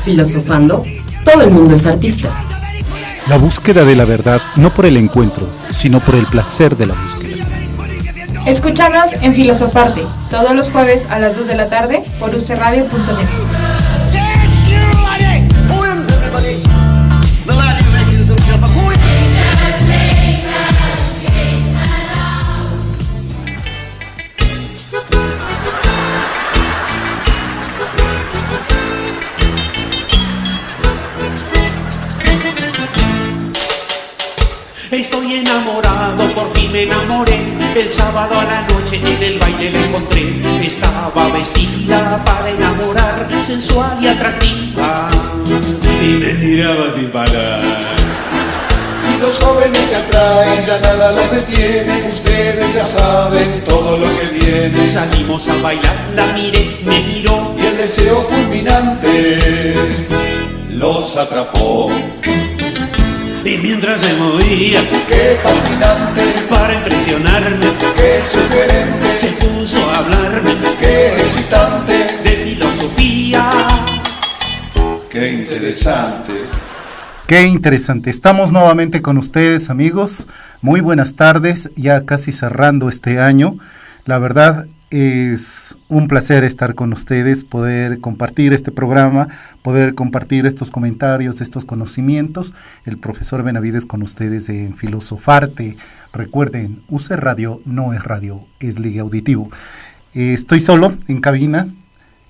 Filosofando, todo el mundo es artista. La búsqueda de la verdad, no por el encuentro, sino por el placer de la búsqueda. Escúchanos en Filosofarte, todos los jueves a las 2 de la tarde por ucradio.net. Estoy enamorado, por fin me enamoré. El sábado a la noche en el baile la encontré. Estaba vestida para enamorar, sensual y atractiva, y me miraba sin parar. Si los jóvenes se atraen, ya nada los detiene. Ustedes ya saben todo lo que viene. Salimos a bailar, la miré, me miró, y el deseo fulminante los atrapó. Y mientras se movía, qué fascinante, para impresionarme, qué sugerente, se puso a hablarme, qué excitante, de filosofía. Qué interesante. Qué interesante. Estamos nuevamente con ustedes, amigos. Muy buenas tardes, ya casi cerrando este año. La verdad es un placer estar con ustedes, poder compartir este programa, poder compartir estos comentarios, estos conocimientos. El profesor Benavides con ustedes en Filosofarte. Recuerden, UC Radio no es radio, es ligue auditivo. Estoy solo en cabina,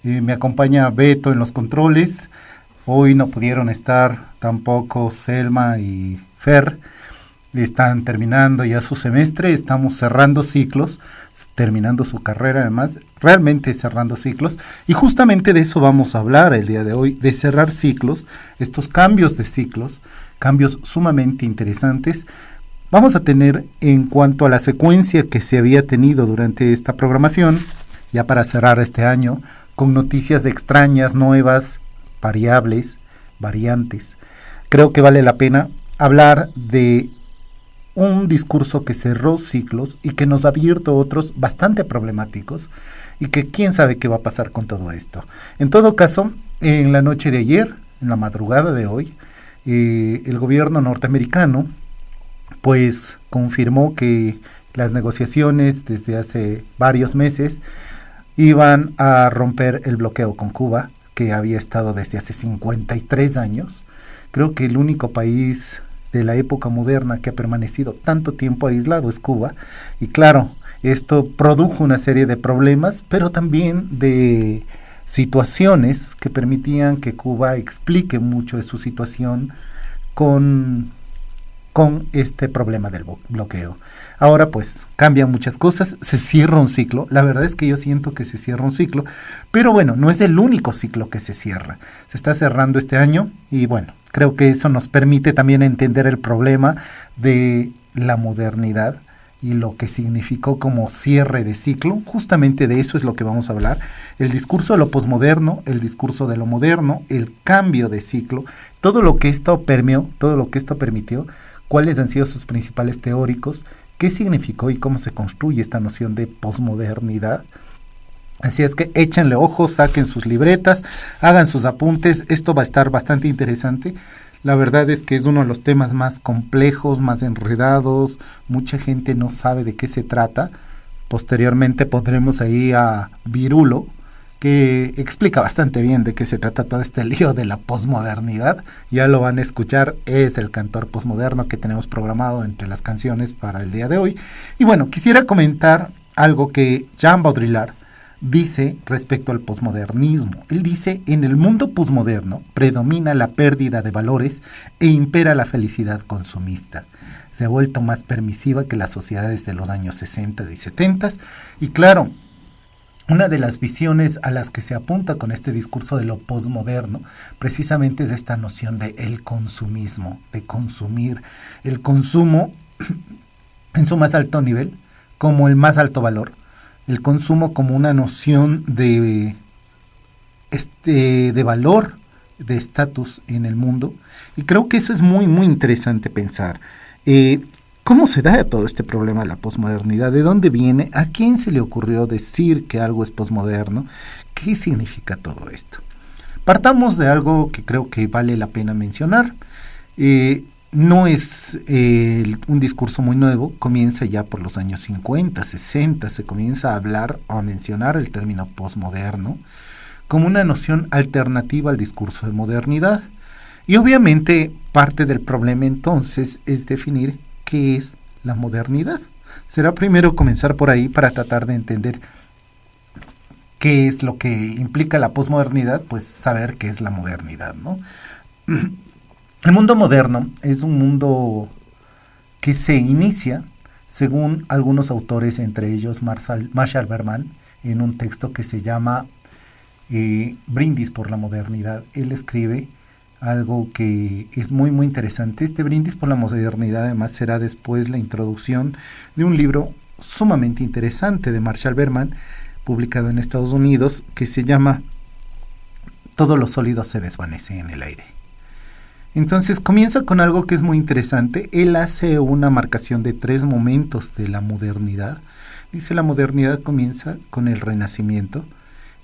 me acompaña Beto en los controles. Hoy no pudieron estar tampoco Selma y Fer. Están terminando ya su semestre, estamos cerrando ciclos, terminando su carrera además, realmente cerrando ciclos, y justamente de eso vamos a hablar el día de hoy, de cerrar ciclos, estos cambios de ciclos, cambios sumamente interesantes. Vamos a tener, en cuanto a la secuencia que se había tenido durante esta programación, ya para cerrar este año, con noticias extrañas, nuevas, variables, variantes. Creo que vale la pena hablar de un discurso que cerró ciclos y que nos ha abierto otros bastante problemáticos y que quién sabe qué va a pasar con todo esto. En todo caso, en la noche de ayer, en la madrugada de hoy, el gobierno norteamericano pues confirmó que las negociaciones desde hace varios meses iban a romper el bloqueo con Cuba, que había estado desde hace 53 años. Creo que el único país de la época moderna que ha permanecido tanto tiempo aislado es Cuba, y claro, esto produjo una serie de problemas, pero también de situaciones que permitían que Cuba explique mucho de su situación con este problema del bloqueo. Ahora pues cambian muchas cosas, se cierra un ciclo, la verdad es que yo siento que se cierra un ciclo, pero bueno, no es el único ciclo que se cierra, se está cerrando este año y bueno, creo que eso nos permite también entender el problema de la modernidad y lo que significó como cierre de ciclo. Justamente de eso es lo que vamos a hablar, el discurso de lo posmoderno, el discurso de lo moderno, el cambio de ciclo, todo lo que esto permeó, todo lo que esto permitió, cuáles han sido sus principales teóricos, qué significó y cómo se construye esta noción de posmodernidad. Así es que échenle ojos, saquen sus libretas, hagan sus apuntes, esto va a estar bastante interesante. La verdad es que es uno de los temas más complejos, más enredados, mucha gente no sabe de qué se trata. Posteriormente pondremos ahí a Virulo, que explica bastante bien de qué se trata todo este lío de la posmodernidad. Ya lo van a escuchar, es el cantor posmoderno que tenemos programado entre las canciones para el día de hoy. Y bueno, quisiera comentar algo que Jean Baudrillard dice respecto al posmodernismo. Él dice: en el mundo posmoderno predomina la pérdida de valores e impera la felicidad consumista. Se ha vuelto más permisiva que las sociedades de los años 60 y 70. Y claro, una de las visiones a las que se apunta con este discurso de lo posmoderno precisamente es esta noción de el consumismo, de consumir, el consumo en su más alto nivel, como el más alto valor, el consumo como una noción de valor, de estatus en el mundo, y creo que eso es muy, muy interesante pensar. ¿Cómo se da todo este problema de la posmodernidad? ¿De dónde viene? ¿A quién se le ocurrió decir que algo es posmoderno? ¿Qué significa todo esto? Partamos de algo que creo que vale la pena mencionar. No es un discurso muy nuevo, comienza ya por los años 50, 60, se comienza a hablar o a mencionar el término posmoderno como una noción alternativa al discurso de modernidad. Y obviamente parte del problema entonces es definir qué es la modernidad. Será primero comenzar por ahí para tratar de entender qué es lo que implica la posmodernidad, pues saber qué es la modernidad, ¿no? El mundo moderno es un mundo que se inicia, según algunos autores, entre ellos Marshall Berman, en un texto que se llama Brindis por la modernidad. Él escribe algo que es muy muy interesante. Este brindis por la modernidad además será después la introducción de un libro sumamente interesante de Marshall Berman, publicado en Estados Unidos, que se llama Todo lo sólido se desvanece en el aire. Entonces comienza con algo que es muy interesante. Él hace una marcación de 3 momentos de la modernidad. Dice: la modernidad comienza con el Renacimiento.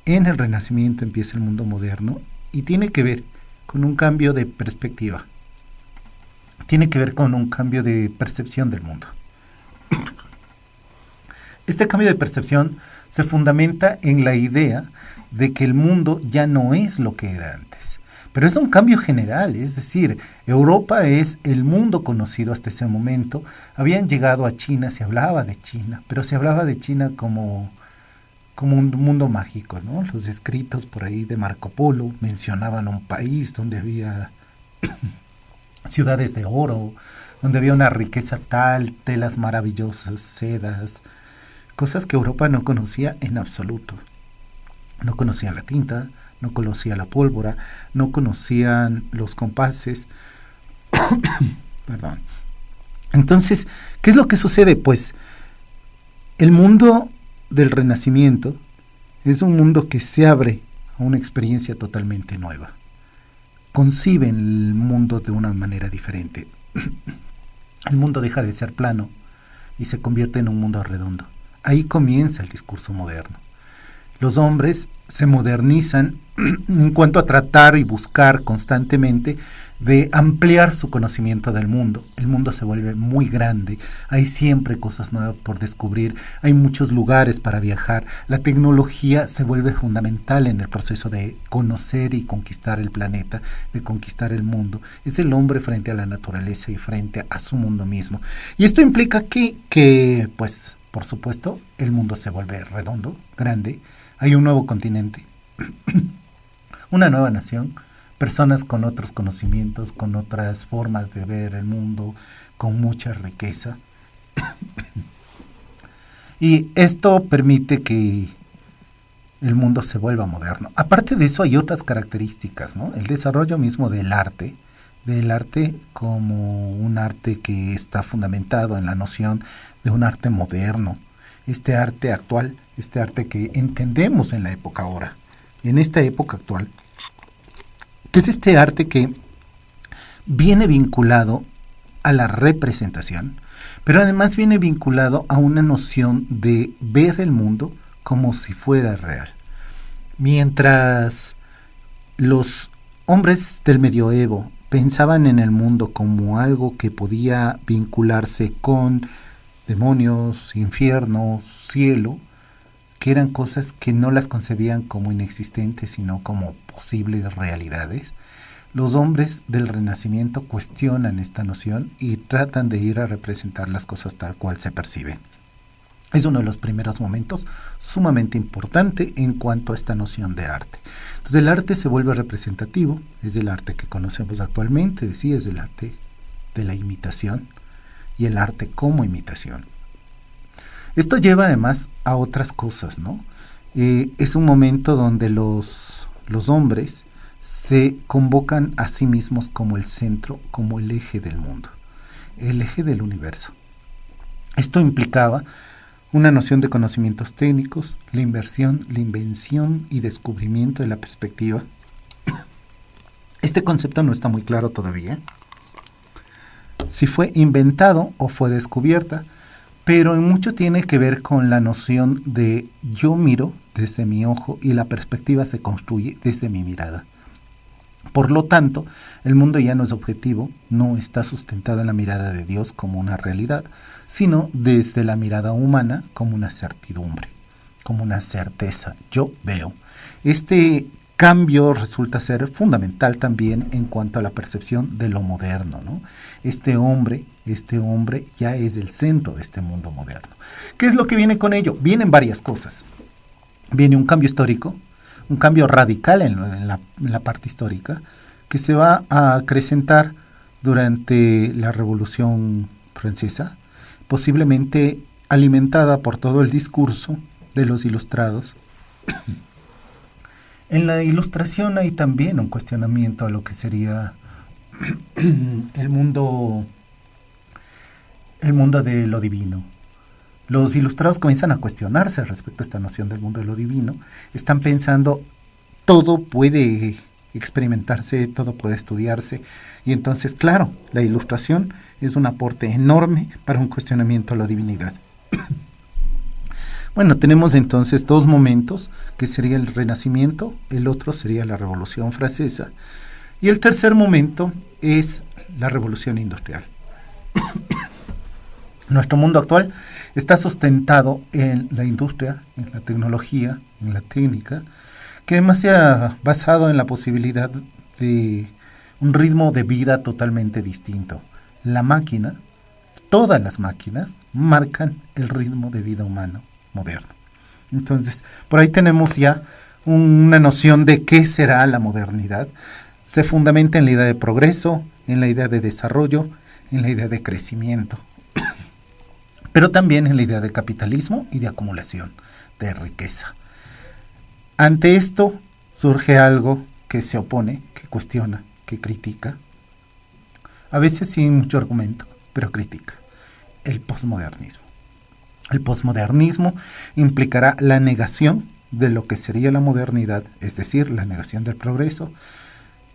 En el Renacimiento empieza el mundo moderno y tiene que ver con un cambio de perspectiva. Tiene que ver con un cambio de percepción del mundo. Este cambio de percepción se fundamenta en la idea de que el mundo ya no es lo que era antes. Pero es un cambio general, es decir, Europa es el mundo conocido hasta ese momento. Habían llegado a China, se hablaba de China, pero se hablaba de China como un mundo mágico, ¿no? Los escritos por ahí de Marco Polo mencionaban un país donde había ciudades de oro, donde había una riqueza tal, telas maravillosas, sedas, cosas que Europa no conocía en absoluto. No conocía la tinta, no conocía la pólvora, no conocían los compases. Perdón. Entonces, ¿qué es lo que sucede? Pues el mundo del Renacimiento es un mundo que se abre a una experiencia totalmente nueva. Conciben el mundo de una manera diferente. El mundo deja de ser plano y se convierte en un mundo redondo. Ahí comienza el discurso moderno. Los hombres se modernizan en cuanto a tratar y buscar constantemente de ampliar su conocimiento del mundo. El mundo se vuelve muy grande, hay siempre cosas nuevas por descubrir, hay muchos lugares para viajar. La tecnología se vuelve fundamental en el proceso de conocer y conquistar el planeta, de conquistar el mundo. Es el hombre frente a la naturaleza y frente a su mundo mismo. Y esto implica que pues, por supuesto, el mundo se vuelve redondo, grande. Hay un nuevo continente, una nueva nación, personas con otros conocimientos, con otras formas de ver el mundo, con mucha riqueza. Y esto permite que el mundo se vuelva moderno. Aparte de eso hay otras características, ¿no? El desarrollo mismo del arte como un arte que está fundamentado en la noción de un arte moderno. Este arte actual, este arte que entendemos en la época ahora, en esta época actual, que es este arte que viene vinculado a la representación, pero además viene vinculado a una noción de ver el mundo como si fuera real. Mientras los hombres del medioevo pensaban en el mundo como algo que podía vincularse con demonios, infierno, cielo, que eran cosas que no las concebían como inexistentes, sino como posibles realidades, los hombres del Renacimiento cuestionan esta noción y tratan de ir a representar las cosas tal cual se perciben. Es uno de los primeros momentos sumamente importante en cuanto a esta noción de arte. Entonces el arte se vuelve representativo, es el arte que conocemos actualmente, sí, es el arte de la imitación y el arte como imitación. Esto lleva además a otras cosas, ¿no? Es un momento donde los hombres se convocan a sí mismos como el centro, como el eje del mundo, el eje del universo. Esto implicaba una noción de conocimientos técnicos, la invención y descubrimiento de la perspectiva. Este concepto no está muy claro todavía, si fue inventado o fue descubierta, pero en mucho tiene que ver con la noción de yo miro desde mi ojo y la perspectiva se construye desde mi mirada. Por lo tanto, el mundo ya no es objetivo, no está sustentado en la mirada de Dios como una realidad, sino desde la mirada humana como una certidumbre, como una certeza. Yo veo. Este cambio resulta ser fundamental también en cuanto a la percepción de lo moderno, ¿no? Este hombre ya es el centro de este mundo moderno. ¿Qué es lo que viene con ello? Vienen varias cosas. Viene un cambio histórico, un cambio radical en la parte histórica, que se va a acrecentar durante la Revolución Francesa, posiblemente alimentada por todo el discurso de los ilustrados. En la Ilustración hay también un cuestionamiento a lo que sería el mundo de lo divino. Los ilustrados comienzan a cuestionarse respecto a esta noción del mundo de lo divino. Están pensando, todo puede experimentarse, todo puede estudiarse. Y entonces, claro, la Ilustración es un aporte enorme para un cuestionamiento a la divinidad. Bueno, tenemos entonces dos momentos, que sería el Renacimiento, el otro sería la Revolución Francesa, y el tercer momento es la Revolución Industrial. Nuestro mundo actual está sustentado en la industria, en la tecnología, en la técnica, que además se ha basado en la posibilidad de un ritmo de vida totalmente distinto. La máquina, todas las máquinas, marcan el ritmo de vida humano moderno. Entonces, por ahí tenemos ya una noción de qué será la modernidad. Se fundamenta en la idea de progreso, en la idea de desarrollo, en la idea de crecimiento, pero también en la idea de capitalismo y de acumulación de riqueza. Ante esto surge algo que se opone, que cuestiona, que critica, a veces sin mucho argumento, pero critica: el posmodernismo. El posmodernismo implicará la negación de lo que sería la modernidad, es decir, la negación del progreso.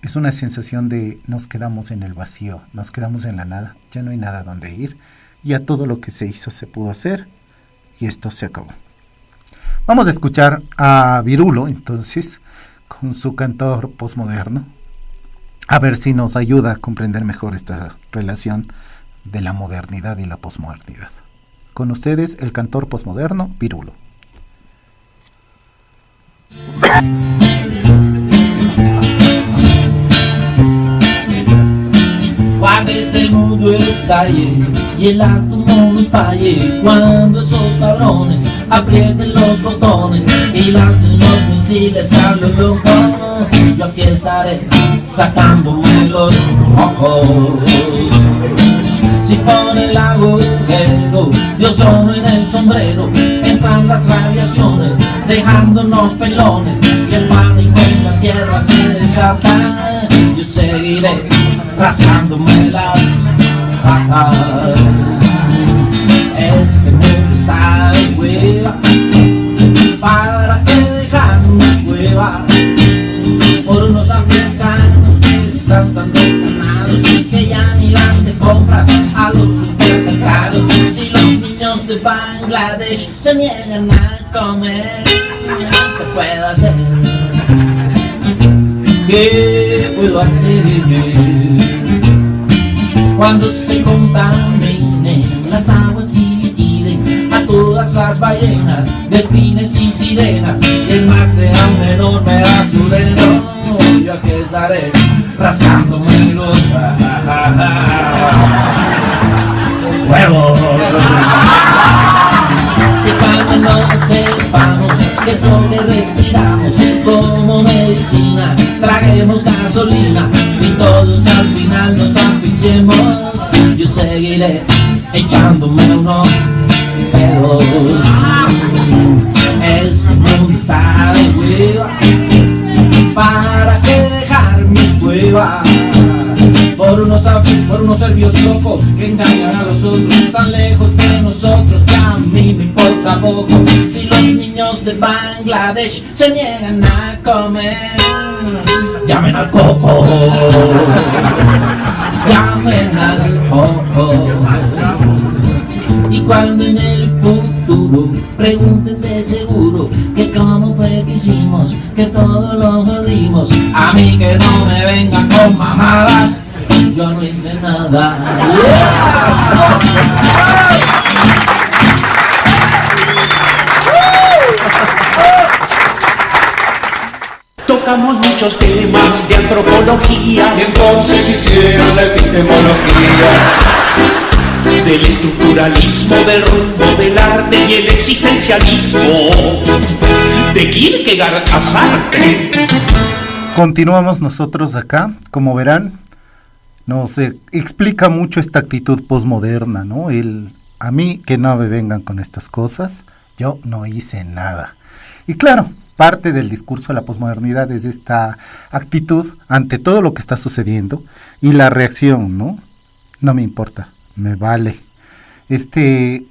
Es una sensación de nos quedamos en el vacío, nos quedamos en la nada, ya no hay nada donde ir, ya todo lo que se hizo se pudo hacer y esto se acabó. Vamos a escuchar a Virulo entonces con su cantor posmoderno, a ver si nos ayuda a comprender mejor esta relación de la modernidad y la posmodernidad. Con ustedes, el cantor posmoderno, Virulo. Cuando este mundo estalle y el átomo nos falle, cuando esos cabrones aprieten los botones y lancen los misiles a lo loco, yo aquí estaré sacándome los ojos. Si pone el agujero de ozono en el sombrero, entran las radiaciones dejándonos pelones y el pánico en la tierra se desata. Yo seguiré rasgándome las patas. Este mundo está de hueva, ¿para qué dejar una cueva? Por unos africanos que están tan desganados y que ya ni van de compras a los supermercados. Si los niños de Bangladesh se niegan a comer, ¿qué puedo hacer? ¿Qué puedo hacer? Cuando se contaminen las aguas y liquiden a todas las ballenas, delfines y sirenas, y el mar sea un enorme basurero, yo aquí estaré rascándome los huevos. Y cuando no sepamos que es lo que respiramos como medicina, traguemos gasolina y todos al final nos asfixiemos, yo seguiré echándome unos pedos. Este mundo está de hueva, ¿para qué dejar mi cueva? Por unos serbios locos que engañan a los otros, tan lejos de nosotros que a mí me importa poco. Si los niños de Bangladesh se niegan a comer, llamen al coco, llamen al coco. Y cuando en el futuro futuro. Pregunten de seguro que cómo fue que hicimos, que todo lo jodimos. A mí que no me vengan con mamadas, yo no hice nada. Tocamos muchos temas de antropología, Y entonces hicieron la epistemología. del estructuralismo, del rumbo del arte y el existencialismo, de Kierkegaard a Sartre. Continuamos nosotros acá, como verán, nos explica mucho esta actitud posmoderna, ¿no? A mí que no me vengan con estas cosas, yo no hice nada. Y claro, parte del discurso de la posmodernidad es esta actitud ante todo lo que está sucediendo y la reacción, ¿no? No me importa, me vale. Este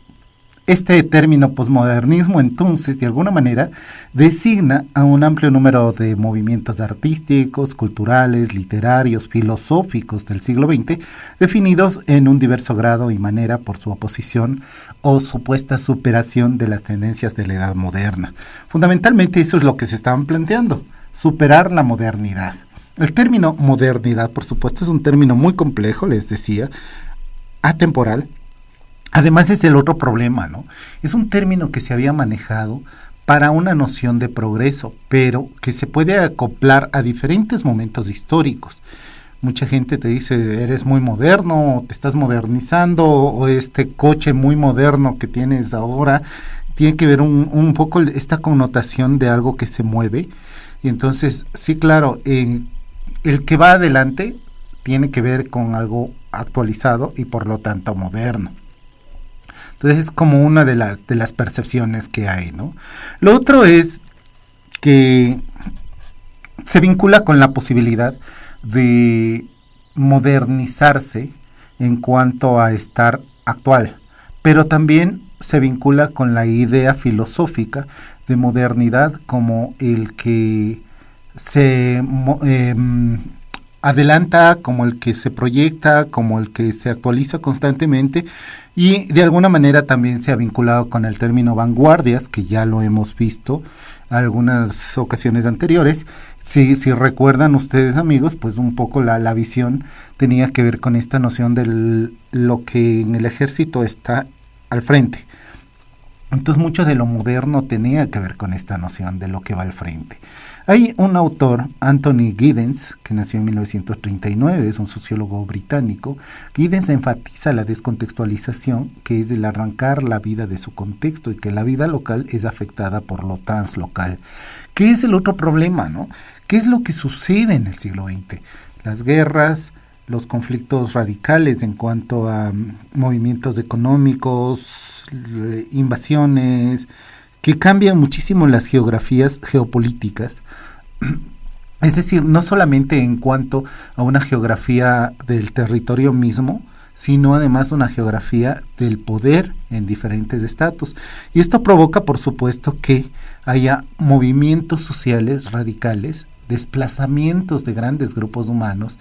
término posmodernismo, entonces, de alguna manera, designa a un amplio número de movimientos artísticos, culturales, literarios, filosóficos del siglo XX, definidos en un diverso grado y manera por su oposición o supuesta superación de las tendencias de la edad moderna. Fundamentalmente eso es lo que se estaban planteando, superar la modernidad. El término modernidad, por supuesto, es un término muy complejo, les decía, atemporal. Además es el otro problema, ¿no? Es un término que se había manejado para una noción de progreso, pero que se puede acoplar a diferentes momentos históricos. Mucha gente te dice, eres muy moderno, te estás modernizando, o este coche muy moderno que tienes ahora, tiene que ver un poco esta connotación de algo que se mueve. Y entonces, sí, claro, el que va adelante tiene que ver con algo actualizado y por lo tanto moderno. Entonces es como una de las percepciones que hay, ¿no? Lo otro es que se vincula con la posibilidad de modernizarse en cuanto a estar actual, pero también se vincula con la idea filosófica de modernidad como el que se adelanta, como el que se proyecta, como el que se actualiza constantemente, y de alguna manera también se ha vinculado con el término vanguardias, que ya lo hemos visto algunas ocasiones anteriores. Si recuerdan ustedes, amigos, pues un poco la visión tenía que ver con esta noción de lo que en el ejército está al frente. Entonces mucho de lo moderno tenía que ver con esta noción de lo que va al frente. Hay un autor, Anthony Giddens, que nació en 1939, es un sociólogo británico. Giddens enfatiza la descontextualización, que es el arrancar la vida de su contexto y que la vida local es afectada por lo translocal. ¿Qué es el otro problema, no? ¿Qué es lo que sucede en el siglo XX? Las guerras, los conflictos radicales en cuanto a movimientos económicos, invasiones, que cambian muchísimo las geografías geopolíticas, es decir, no solamente en cuanto a una geografía del territorio mismo, sino además una geografía del poder en diferentes estatus. Y esto provoca, por supuesto, que haya movimientos sociales radicales, desplazamientos de grandes grupos humanos,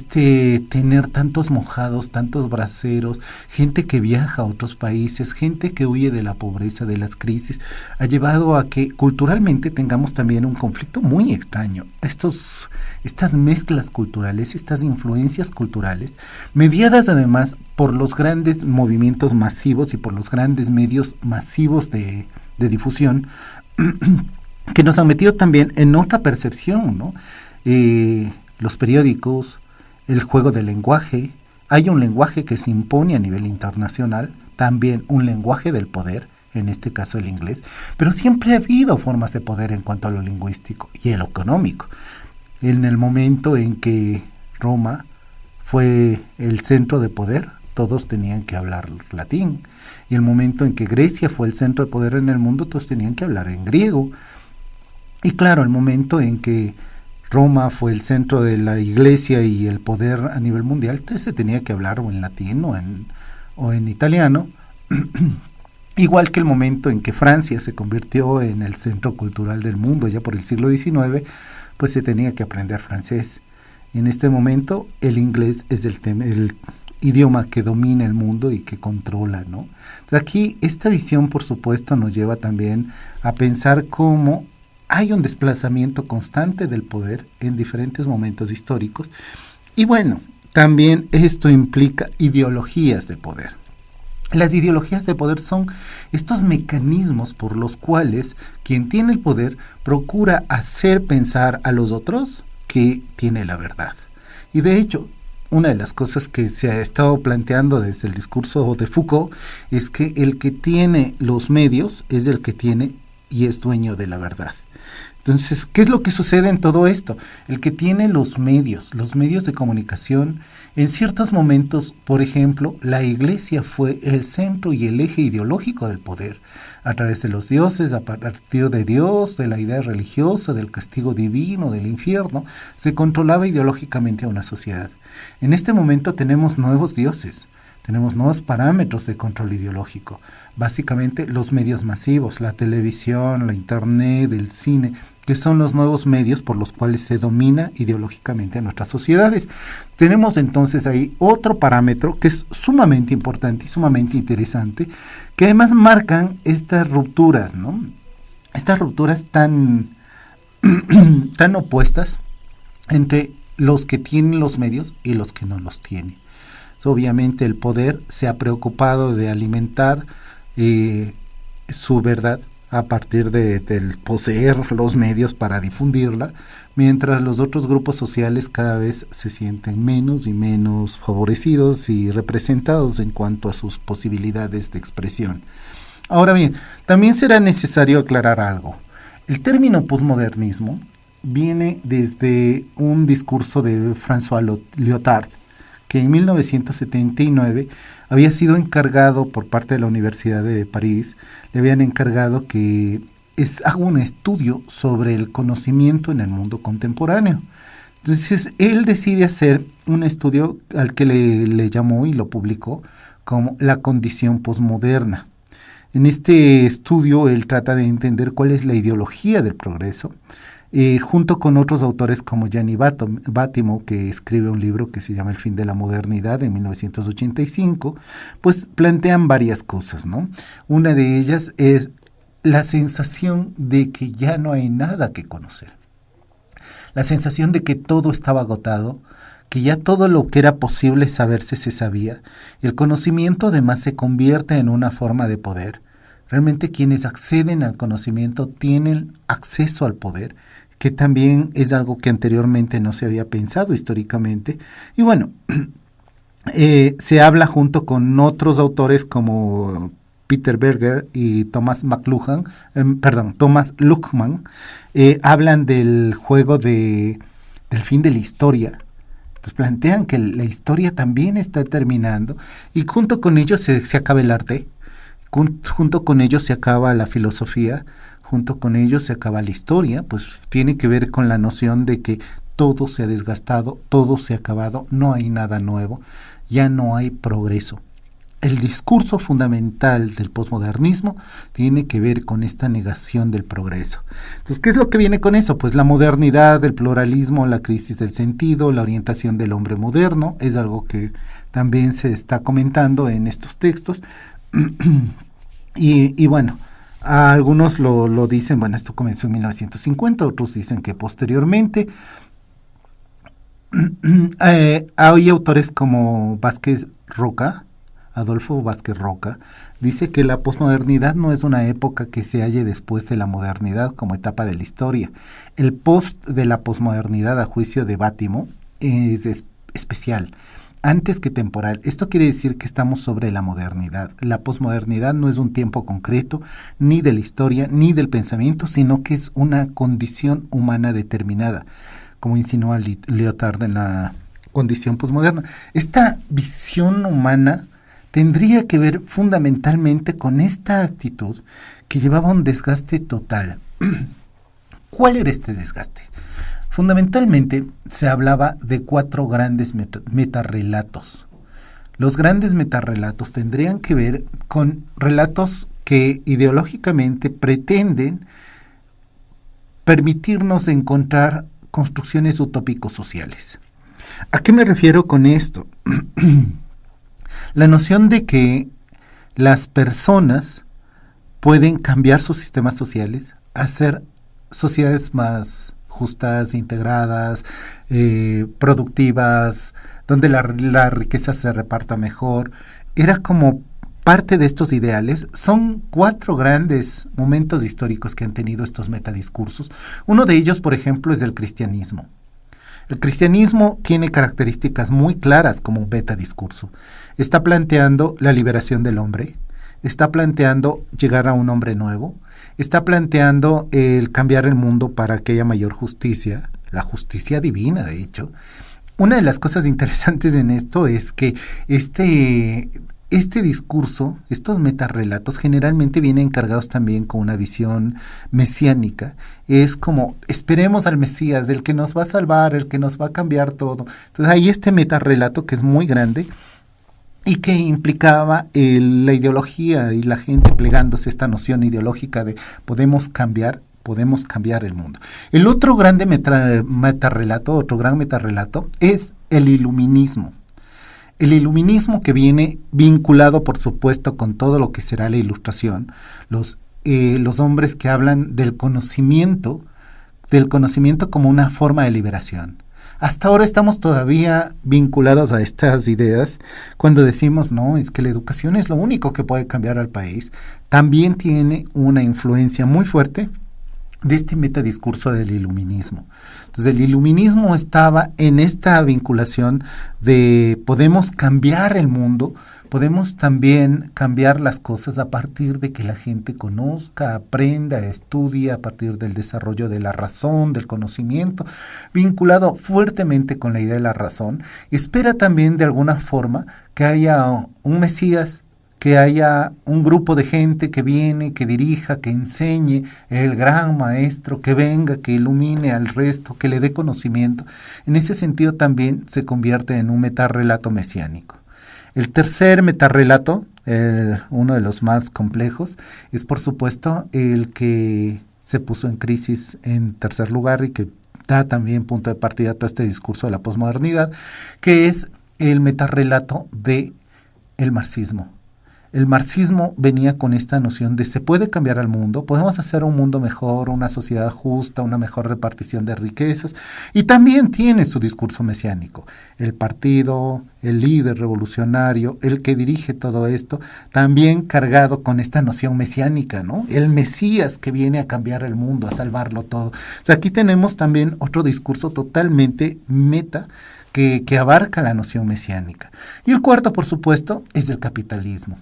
tener tantos mojados, tantos braceros, gente que viaja a otros países, gente que huye de la pobreza, de las crisis, ha llevado a que culturalmente tengamos también un conflicto muy extraño. Estas mezclas culturales, estas influencias culturales, mediadas además por los grandes movimientos masivos y por los grandes medios masivos de difusión, que nos han metido también en otra percepción, ¿no? Los periódicos, el juego del lenguaje, hay un lenguaje que se impone a nivel internacional, también un lenguaje del poder, en este caso el inglés, pero siempre ha habido formas de poder en cuanto a lo lingüístico y lo económico. En el momento en que Roma fue el centro de poder, todos tenían que hablar latín, y el momento en que Grecia fue el centro de poder en el mundo, todos tenían que hablar en griego. Y claro, el momento en que Roma fue el centro de la iglesia y el poder a nivel mundial, entonces se tenía que hablar o en latín o en italiano, igual que el momento en que Francia se convirtió en el centro cultural del mundo ya por el siglo XIX, pues se tenía que aprender francés. En este momento el inglés es el idioma que domina el mundo y que controla, ¿no? Entonces aquí esta visión, por supuesto, nos lleva también a pensar cómo hay un desplazamiento constante del poder en diferentes momentos históricos. Y bueno, también esto implica ideologías de poder. Las ideologías de poder son estos mecanismos por los cuales quien tiene el poder procura hacer pensar a los otros que tiene la verdad. Y de hecho, una de las cosas que se ha estado planteando desde el discurso de Foucault es que el que tiene los medios es el que tiene y es dueño de la verdad. Entonces, ¿qué es lo que sucede en todo esto? El que tiene los medios de comunicación, en ciertos momentos, por ejemplo, la Iglesia fue el centro y el eje ideológico del poder, a través de los dioses, a partir de Dios, de la idea religiosa, del castigo divino, del infierno, se controlaba ideológicamente a una sociedad. En este momento tenemos nuevos dioses, tenemos nuevos parámetros de control ideológico, básicamente los medios masivos, la televisión, la internet, el cine, que son los nuevos medios por los cuales se domina ideológicamente a nuestras sociedades. Tenemos entonces ahí otro parámetro que es sumamente importante y sumamente interesante, que además marcan estas rupturas, ¿no? Estas rupturas tan opuestas entre los que tienen los medios y los que no los tienen. Obviamente el poder se ha preocupado de alimentar su verdad a partir del poseer los medios para difundirla, mientras los otros grupos sociales cada vez se sienten menos y menos favorecidos y representados en cuanto a sus posibilidades de expresión. Ahora bien, también será necesario aclarar algo. El término posmodernismo viene desde un discurso de François Lyotard, que en 1979 había sido encargado por parte de la Universidad de París, le habían encargado que haga un estudio sobre el conocimiento en el mundo contemporáneo. Entonces él decide hacer un estudio al que le llamó y lo publicó como la condición posmoderna. En este estudio él trata de entender cuál es la ideología del progreso, junto con otros autores como Gianni Vattimo, que escribe un libro que se llama El fin de la modernidad en 1985, pues plantean varias cosas, ¿no? Una de ellas es la sensación de que ya no hay nada que conocer, la sensación de que todo estaba agotado, que ya todo lo que era posible saberse se sabía, y el conocimiento además se convierte en una forma de poder. Realmente quienes acceden al conocimiento tienen acceso al poder, que también es algo que anteriormente no se había pensado históricamente. Y bueno, se habla junto con otros autores como Peter Berger y Thomas Luckmann, hablan del juego del fin de la historia. Entonces plantean que la historia también está terminando y junto con ello se acaba el arte, junto con ello se acaba la filosofía, junto con ello se acaba la historia, pues tiene que ver con la noción de que todo se ha desgastado, todo se ha acabado, no hay nada nuevo, ya no hay progreso. El discurso fundamental del posmodernismo tiene que ver con esta negación del progreso. Entonces, ¿qué es lo que viene con eso? Pues la modernidad, el pluralismo, la crisis del sentido, la orientación del hombre moderno, es algo que también se está comentando en estos textos. y bueno, algunos lo dicen, bueno, esto comenzó en 1950, otros dicen que posteriormente. Hay autores como Adolfo Vázquez Roca, dice que la posmodernidad no es una época que se halle después de la modernidad como etapa de la historia. El post de la posmodernidad, a juicio de Vattimo, es especial, antes que temporal. Esto quiere decir que estamos sobre la modernidad. La posmodernidad no es un tiempo concreto, ni de la historia, ni del pensamiento, sino que es una condición humana determinada, como insinúa Lyotard en la condición posmoderna. Esta visión humana tendría que ver fundamentalmente con esta actitud que llevaba un desgaste total. ¿Cuál era este desgaste? Fundamentalmente se hablaba de 4 grandes metarrelatos. Los grandes metarrelatos tendrían que ver con relatos que ideológicamente pretenden permitirnos encontrar construcciones utópicos sociales. ¿A qué me refiero con esto? La noción de que las personas pueden cambiar sus sistemas sociales, hacer sociedades más justas, integradas, productivas, donde la riqueza se reparta mejor. Era como parte de estos ideales. Son 4 grandes momentos históricos que han tenido estos metadiscursos. Uno de ellos, por ejemplo, es el cristianismo. El cristianismo tiene características muy claras como un metadiscurso. Está planteando la liberación del hombre, está planteando llegar a un hombre nuevo, está planteando el cambiar el mundo para que haya mayor justicia, la justicia divina, de hecho. Una de las cosas interesantes en esto es que este discurso, estos metarrelatos, generalmente vienen cargados también con una visión mesiánica. Es como, esperemos al Mesías, el que nos va a salvar, el que nos va a cambiar todo. Entonces hay este metarrelato que es muy grande y que implicaba la ideología y la gente plegándose a esta noción ideológica de podemos cambiar el mundo. El otro grande metarrelato es el iluminismo. El iluminismo que viene vinculado, por supuesto, con todo lo que será la ilustración, los hombres que hablan del conocimiento como una forma de liberación. Hasta ahora estamos todavía vinculados a estas ideas cuando decimos, no, es que la educación es lo único que puede cambiar al país. También tiene una influencia muy fuerte de este metadiscurso del iluminismo. Entonces el iluminismo estaba en esta vinculación de podemos cambiar el mundo, podemos también cambiar las cosas a partir de que la gente conozca, aprenda, estudie, a partir del desarrollo de la razón, del conocimiento, vinculado fuertemente con la idea de la razón. Espera también de alguna forma que haya un Mesías, que haya un grupo de gente que viene, que dirija, que enseñe, el gran maestro, que venga, que ilumine al resto, que le dé conocimiento. En ese sentido también se convierte en un metarrelato mesiánico. El tercer metarrelato, uno de los más complejos, es por supuesto el que se puso en crisis en tercer lugar y que da también punto de partida a todo este discurso de la posmodernidad, que es el metarrelato del marxismo. El marxismo venía con esta noción de se puede cambiar al mundo, podemos hacer un mundo mejor, una sociedad justa, una mejor repartición de riquezas, y también tiene su discurso mesiánico. El partido, el líder revolucionario, el que dirige todo esto, también cargado con esta noción mesiánica, ¿no? El Mesías que viene a cambiar el mundo, a salvarlo todo. O sea, aquí tenemos también otro discurso totalmente meta, que abarca la noción mesiánica. Y el cuarto, por supuesto, es el capitalismo.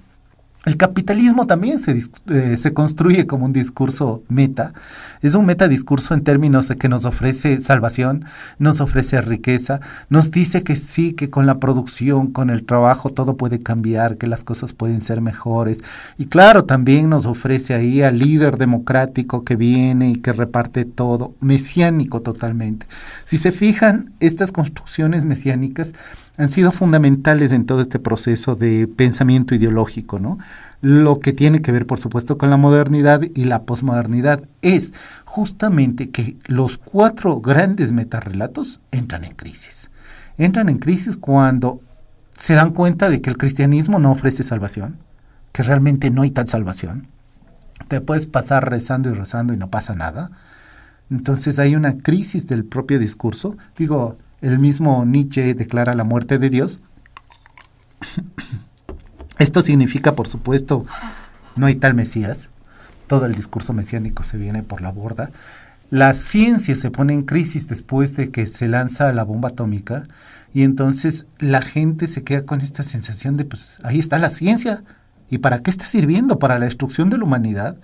El capitalismo también se construye como un discurso meta. Es un metadiscurso en términos de que nos ofrece salvación, nos ofrece riqueza, nos dice que sí, que con la producción, con el trabajo, todo puede cambiar, que las cosas pueden ser mejores. Y claro, también nos ofrece ahí al líder democrático que viene y que reparte todo, mesiánico totalmente. Si se fijan, estas construcciones mesiánicas han sido fundamentales en todo este proceso de pensamiento ideológico, ¿no? Lo que tiene que ver, por supuesto, con la modernidad y la posmodernidad es justamente que los 4 grandes metarrelatos entran en crisis. Entran en crisis cuando se dan cuenta de que el cristianismo no ofrece salvación, que realmente no hay tal salvación. Te puedes pasar rezando y no pasa nada. Entonces hay una crisis del propio discurso. El mismo Nietzsche declara la muerte de Dios. Esto significa, por supuesto, no hay tal Mesías. Todo el discurso mesiánico se viene por la borda. La ciencia se pone en crisis después de que se lanza la bomba atómica y entonces la gente se queda con esta sensación de, pues ahí está la ciencia. ¿Y para qué está sirviendo? ¿Para la destrucción de la humanidad?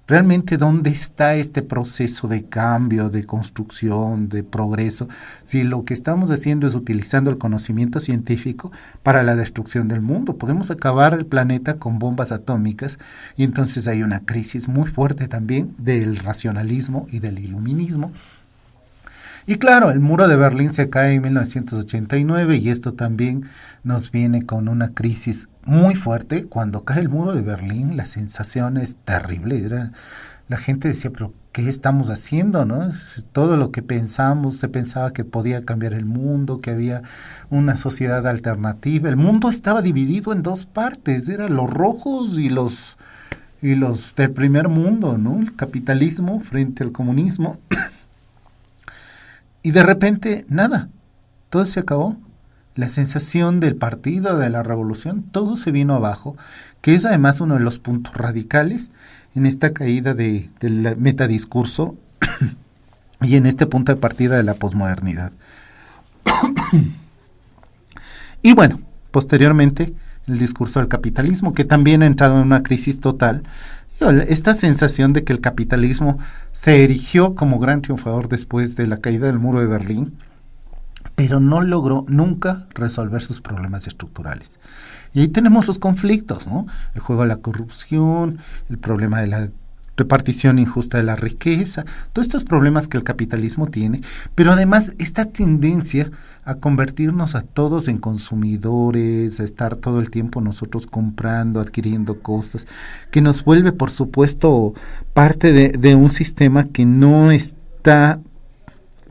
¿Realmente dónde está este proceso de cambio, de construcción, de progreso? Si lo que estamos haciendo es utilizando el conocimiento científico para la destrucción del mundo, podemos acabar el planeta con bombas atómicas y entonces hay una crisis muy fuerte también del racionalismo y del iluminismo. Y claro, el muro de Berlín se cae en 1989 y esto también nos viene con una crisis muy fuerte. Cuando cae el muro de Berlín, la sensación es terrible. La gente decía, pero ¿qué estamos haciendo, no? Todo lo que pensamos, se pensaba que podía cambiar el mundo, que había una sociedad alternativa. El mundo estaba dividido en dos partes, eran los rojos y los del primer mundo, ¿no? El capitalismo frente al comunismo. Y de repente, nada, todo se acabó. La sensación del partido, de la revolución, todo se vino abajo, que es además uno de los puntos radicales en esta caída del metadiscurso y en este punto de partida de la posmodernidad. Y bueno, posteriormente el discurso del capitalismo, que también ha entrado en una crisis total. Esta sensación de que el capitalismo se erigió como gran triunfador después de la caída del muro de Berlín, pero no logró nunca resolver sus problemas estructurales. Y ahí tenemos los conflictos, ¿no? El juego de la corrupción, el problema de la repartición injusta de la riqueza, todos estos problemas que el capitalismo tiene, pero además esta tendencia a convertirnos a todos en consumidores, a estar todo el tiempo nosotros comprando, adquiriendo cosas, que nos vuelve, por supuesto, parte de un sistema que no está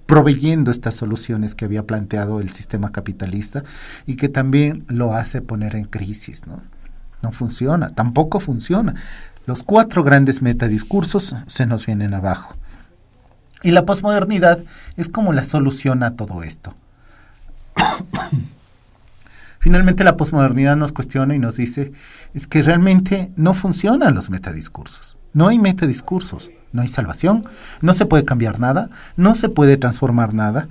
proveyendo estas soluciones que había planteado el sistema capitalista y que también lo hace poner en crisis, ¿no? No funciona, tampoco funciona. Los 4 grandes metadiscursos se nos vienen abajo. Y la posmodernidad es como la solución a todo esto. Finalmente la posmodernidad nos cuestiona y nos dice, es que realmente no funcionan los metadiscursos. No hay metadiscursos, no hay salvación, no se puede cambiar nada, no se puede transformar nada.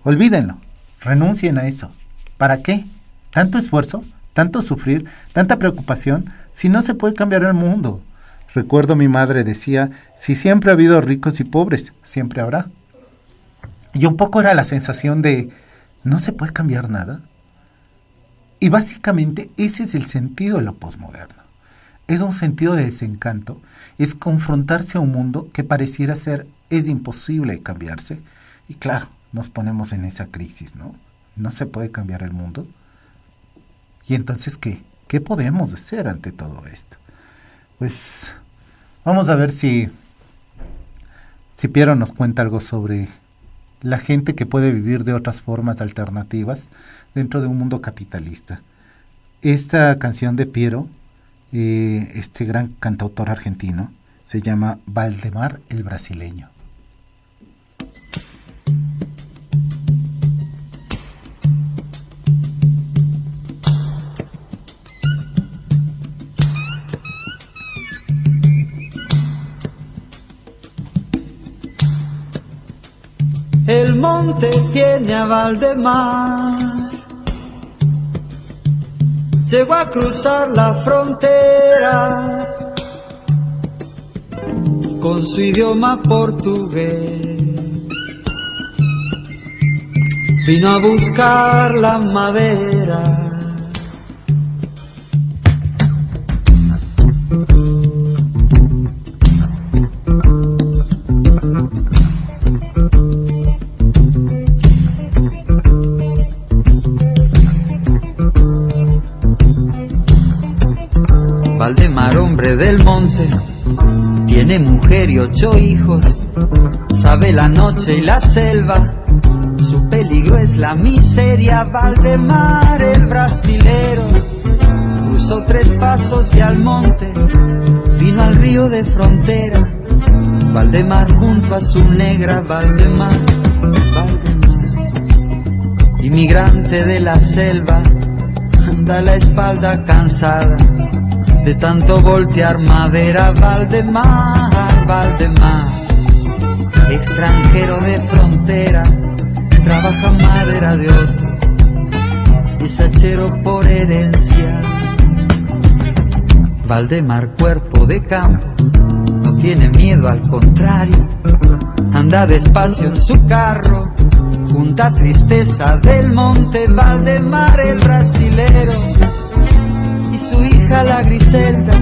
Olvídenlo, renuncien a eso. ¿Para qué? ¿Tanto esfuerzo? ¿Tanto sufrir? ¿Tanta preocupación? Si no se puede cambiar el mundo. Recuerdo mi madre decía, si siempre ha habido ricos y pobres, siempre habrá. Y un poco era la sensación de, ¿no se puede cambiar nada? Y básicamente ese es el sentido de lo posmoderno. Es un sentido de desencanto, es confrontarse a un mundo que pareciera ser, es imposible de cambiarse. Y claro, nos ponemos en esa crisis, ¿no? No se puede cambiar el mundo. Y entonces, ¿qué podemos hacer ante todo esto? Pues vamos a ver si Piero nos cuenta algo sobre la gente que puede vivir de otras formas alternativas dentro de un mundo capitalista. Esta canción de Piero, este gran cantautor argentino, se llama Valdemar el Brasileño. El monte tiene a Valdemar, llegó a cruzar la frontera con su idioma portugués, vino a buscar la madera. Valdemar, hombre del monte, tiene mujer y 8 hijos, sabe la noche y la selva, su peligro es la miseria. Valdemar el brasilero cruzó 3 pasos y al monte, vino al río de frontera. Valdemar junto a su negra, Valdemar, inmigrante de la selva, anda la espalda cansada de tanto voltear madera. Valdemar, Valdemar, extranjero de frontera, trabaja madera de otro, es hachero por herencia. Valdemar, cuerpo de campo, no tiene miedo, al contrario, anda despacio en su carro, junta tristeza del monte. Valdemar el brasilero, su hija la Griselda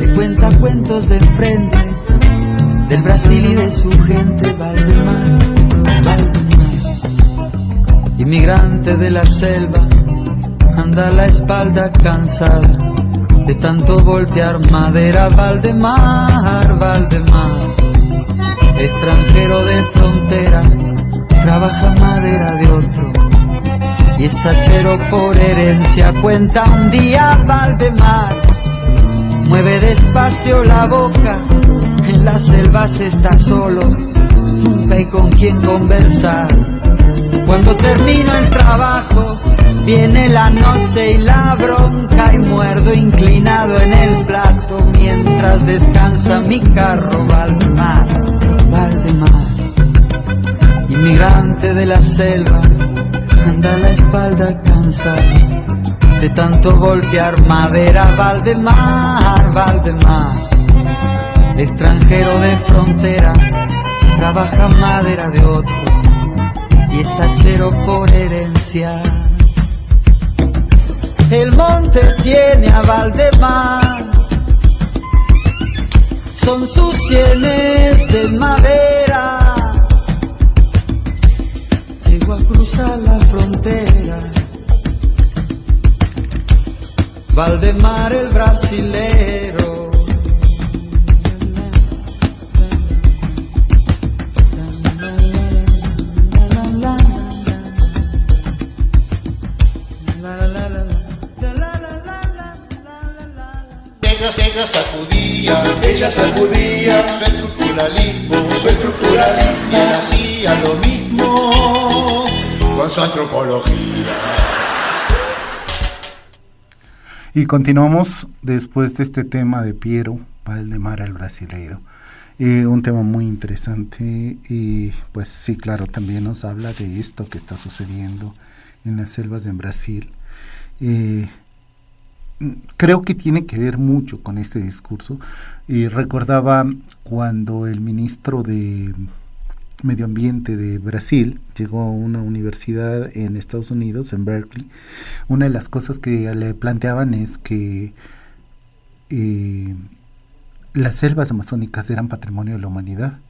le cuenta cuentos de frente del Brasil y de su gente. Valdemar, Valdemar, inmigrante de la selva, anda la espalda cansada de tanto voltear madera. Valdemar, Valdemar, extranjero de frontera, trabaja madera de otro y es hachero por herencia. Cuenta un día Valdemar, mueve despacio la boca, en la selva se está solo, nunca hay con quien conversar. Cuando termina el trabajo, viene la noche y la bronca, y muerdo inclinado en el plato mientras descansa mi carro. Valdemar, Valdemar, inmigrante de la selva, anda a la espalda cansada de tanto golpear madera. Valdemar, Valdemar, extranjero de frontera, trabaja madera de otro y es hachero por herencia. El monte tiene a Valdemar, son sus sienes de madera. Llegó a cruzar la frontera, Valdemar el brasilero. Ella sacudía su estructuralismo y él hacía lo mismo con su antropología. Y continuamos después de este tema de Piero Valdemar el brasileiro. Un tema muy interesante y pues sí, claro, también nos habla de esto que está sucediendo en las selvas de Brasil. Creo que tiene que ver mucho con este discurso. Recordaba cuando el ministro de Medio Ambiente de Brasil llegó a una universidad en Estados Unidos, en Berkeley. Una de las cosas que le planteaban es que las selvas amazónicas eran patrimonio de la humanidad.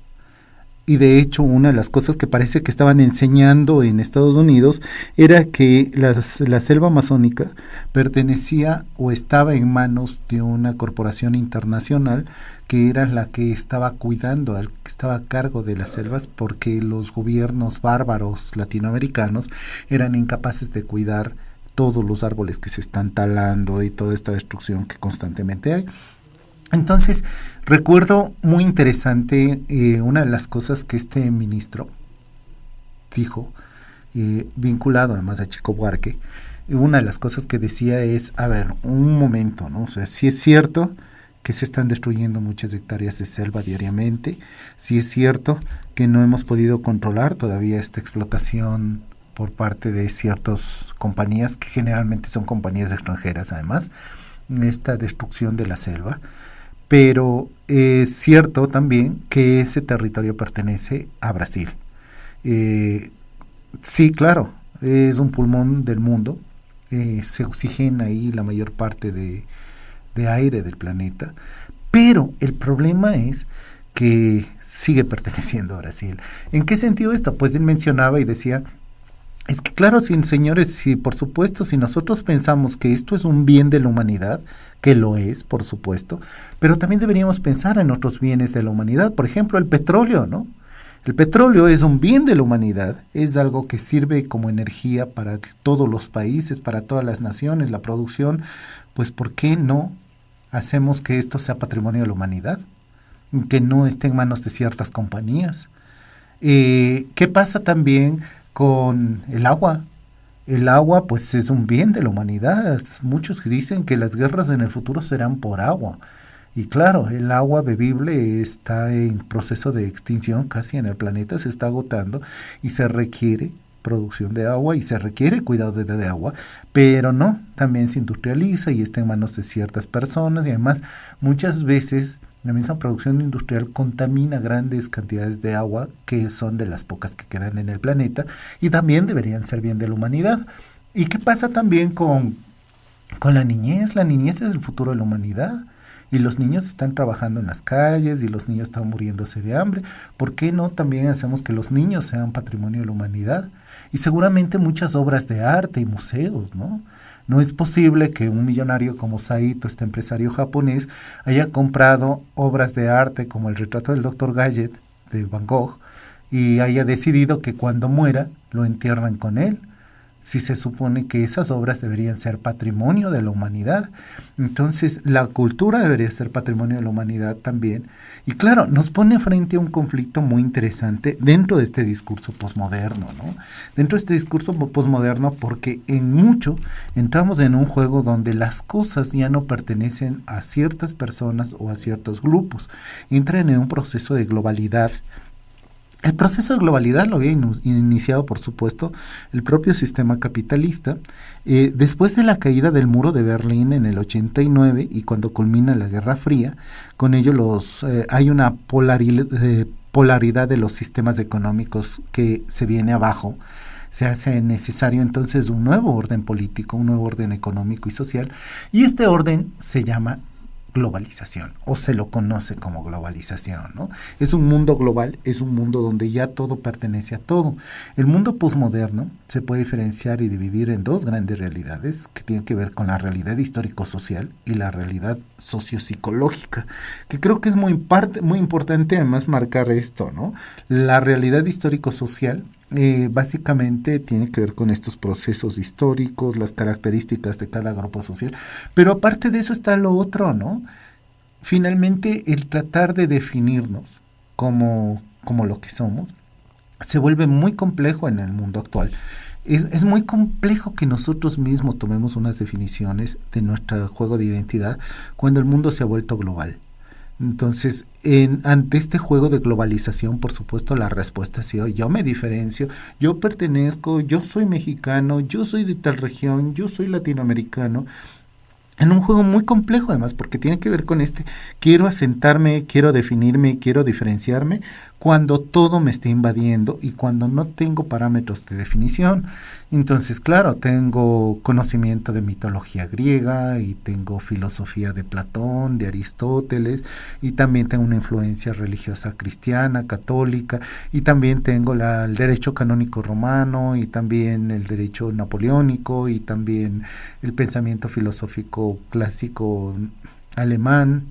Y de hecho, una de las cosas que parece que estaban enseñando en Estados Unidos era que la selva amazónica pertenecía o estaba en manos de una corporación internacional que era la que estaba cuidando, que estaba a cargo de las selvas, porque los gobiernos bárbaros latinoamericanos eran incapaces de cuidar todos los árboles que se están talando y toda esta destrucción que constantemente hay. Entonces, recuerdo muy interesante una de las cosas que este ministro dijo, vinculado además a Chico Buarque. Una de las cosas que decía es, a ver, un momento, ¿no? O sea, sí es cierto que se están destruyendo muchas hectáreas de selva diariamente, sí es cierto que no hemos podido controlar todavía esta explotación por parte de ciertas compañías, que generalmente son compañías extranjeras además, esta destrucción de la selva. Pero es cierto también que ese territorio pertenece a Brasil. Sí, claro, es un pulmón del mundo, se oxigena ahí la mayor parte de aire del planeta, pero el problema es que sigue perteneciendo a Brasil. ¿En qué sentido esto? Pues él mencionaba y decía, es que claro, señores, si por supuesto, si nosotros pensamos que esto es un bien de la humanidad, que lo es, por supuesto, pero también deberíamos pensar en otros bienes de la humanidad, por ejemplo, el petróleo, ¿no? El petróleo es un bien de la humanidad, es algo que sirve como energía para todos los países, para todas las naciones, la producción, pues ¿por qué no hacemos que esto sea patrimonio de la humanidad? Que no esté en manos de ciertas compañías. ¿Qué pasa también con el agua? El agua pues es un bien de la humanidad. Muchos dicen que las guerras en el futuro serán por agua. Y claro, el agua bebible está en proceso de extinción casi en el planeta, se está agotando y se requiere producción de agua y se requiere cuidado de agua, pero no, también se industrializa y está en manos de ciertas personas y además muchas veces la misma producción industrial contamina grandes cantidades de agua que son de las pocas que quedan en el planeta y también deberían ser bien de la humanidad. ¿Y qué pasa también con la niñez? La niñez es el futuro de la humanidad. Y los niños están trabajando en las calles y los niños están muriéndose de hambre. ¿Por qué no también hacemos que los niños sean patrimonio de la humanidad? Y seguramente muchas obras de arte y museos, ¿no? No es posible que un millonario como Saito, este empresario japonés, haya comprado obras de arte como el retrato del Dr. Gadget de Van Gogh y haya decidido que cuando muera lo entierren con él, si se supone que esas obras deberían ser patrimonio de la humanidad. Entonces la cultura debería ser patrimonio de la humanidad también. Y claro, nos pone frente a un conflicto muy interesante dentro de este discurso posmoderno, ¿no? Dentro de este discurso posmoderno, porque en mucho entramos en un juego donde las cosas ya no pertenecen a ciertas personas o a ciertos grupos. Entran en un proceso de globalidad. El proceso de globalidad lo había iniciado, por supuesto, el propio sistema capitalista. Después de la caída del muro de Berlín en el 89 y cuando culmina la Guerra Fría, con ello hay una polaridad de los sistemas económicos que se viene abajo. Se hace necesario entonces un nuevo orden político, un nuevo orden económico y social, y este orden se llama globalización, o se lo conoce como globalización, ¿no? Es un mundo global, es un mundo donde ya todo pertenece a todo. El mundo posmoderno se puede diferenciar y dividir en dos grandes realidades que tienen que ver con la realidad histórico-social y la realidad sociopsicológica, que creo que es muy importante además marcar esto, ¿no? La realidad histórico-social básicamente tiene que ver con estos procesos históricos, las características de cada grupo social, pero aparte de eso está lo otro, ¿no? Finalmente, el tratar de definirnos como lo que somos se vuelve muy complejo en el mundo actual. Es muy complejo que nosotros mismos tomemos unas definiciones de nuestro juego de identidad cuando el mundo se ha vuelto global. Entonces, ante este juego de globalización, por supuesto, la respuesta ha sido: yo me diferencio, yo pertenezco, yo soy mexicano, yo soy de tal región, yo soy latinoamericano. En un juego muy complejo además, porque tiene que ver con quiero asentarme, quiero definirme, quiero diferenciarme, cuando todo me está invadiendo y cuando no tengo parámetros de definición. Entonces, claro, tengo conocimiento de mitología griega y tengo filosofía de Platón, de Aristóteles, y también tengo una influencia religiosa cristiana, católica, y también tengo el derecho canónico romano, y también el derecho napoleónico, y también el pensamiento filosófico clásico alemán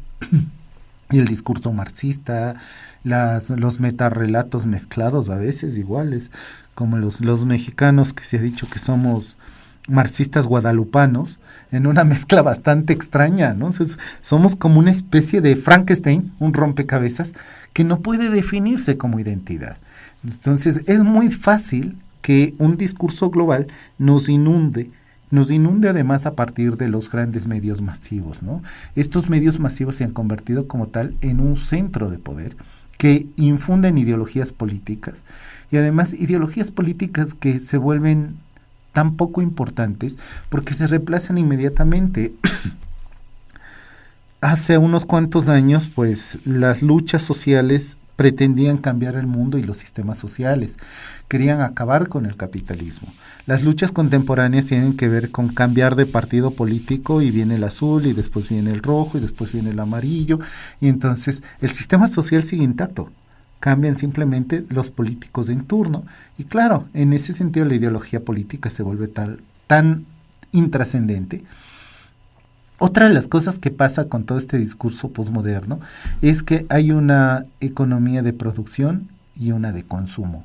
y el discurso marxista, los metarrelatos mezclados a veces iguales, como los mexicanos que se ha dicho que somos marxistas guadalupanos, en una mezcla bastante extraña, ¿no? Entonces, somos como una especie de Frankenstein, un rompecabezas que no puede definirse como identidad. Entonces es muy fácil que un discurso global nos inunde además a partir de los grandes medios masivos, ¿no? Estos medios masivos se han convertido como tal en un centro de poder que infunden ideologías políticas, y además ideologías políticas que se vuelven tan poco importantes porque se reemplazan inmediatamente. Hace unos cuantos años, pues, las luchas sociales pretendían cambiar el mundo y los sistemas sociales, querían acabar con el capitalismo. Las luchas contemporáneas tienen que ver con cambiar de partido político, y viene el azul, y después viene el rojo, y después viene el amarillo, y entonces el sistema social sigue intacto. Cambian simplemente los políticos en turno, y claro, en ese sentido la ideología política se vuelve tan intrascendente. Otra de las cosas que pasa con todo este discurso posmoderno es que hay una economía de producción y una de consumo,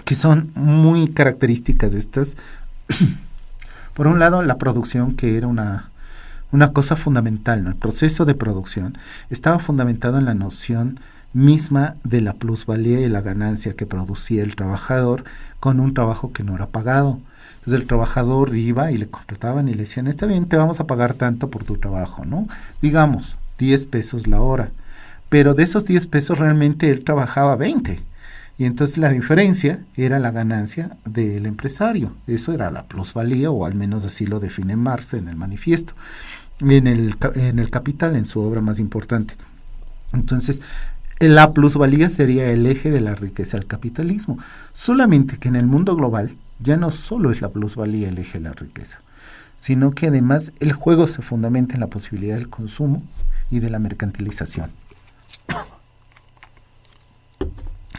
que son muy características de estas. Por un lado, la producción, que era una cosa fundamental, ¿no? El proceso de producción estaba fundamentado en la noción misma de la plusvalía y la ganancia que producía el trabajador con un trabajo que no era pagado. Entonces el trabajador iba y le contrataban y le decían: está bien, te vamos a pagar tanto por tu trabajo, ¿no? Digamos, 10 pesos la hora. Pero de esos 10 pesos realmente él trabajaba 20. Y entonces la diferencia era la ganancia del empresario. Eso era la plusvalía, o al menos así lo define Marx en el Manifiesto, en el Capital, en su obra más importante. Entonces, la plusvalía sería el eje de la riqueza del capitalismo. Solamente que en el mundo global ya no solo es la plusvalía el eje de la riqueza, sino que además el juego se fundamenta en la posibilidad del consumo y de la mercantilización.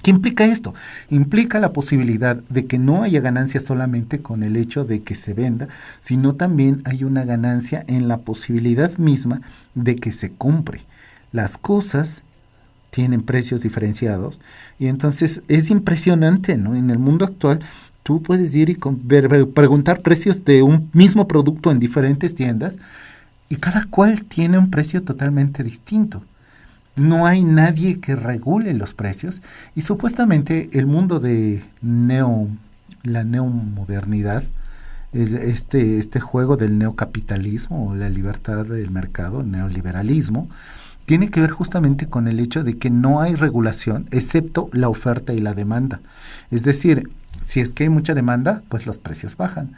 ¿Qué implica esto? Implica la posibilidad de que no haya ganancia solamente con el hecho de que se venda, sino también hay una ganancia en la posibilidad misma de que se compre. Las cosas tienen precios diferenciados, y entonces es impresionante, ¿no? En el mundo actual tú puedes ir y preguntar precios de un mismo producto en diferentes tiendas, y cada cual tiene un precio totalmente distinto. No hay nadie que regule los precios, y supuestamente el mundo de la neomodernidad, este juego del neocapitalismo o la libertad del mercado, el neoliberalismo, tiene que ver justamente con el hecho de que no hay regulación excepto la oferta y la demanda. Es decir, si es que hay mucha demanda, pues los precios bajan.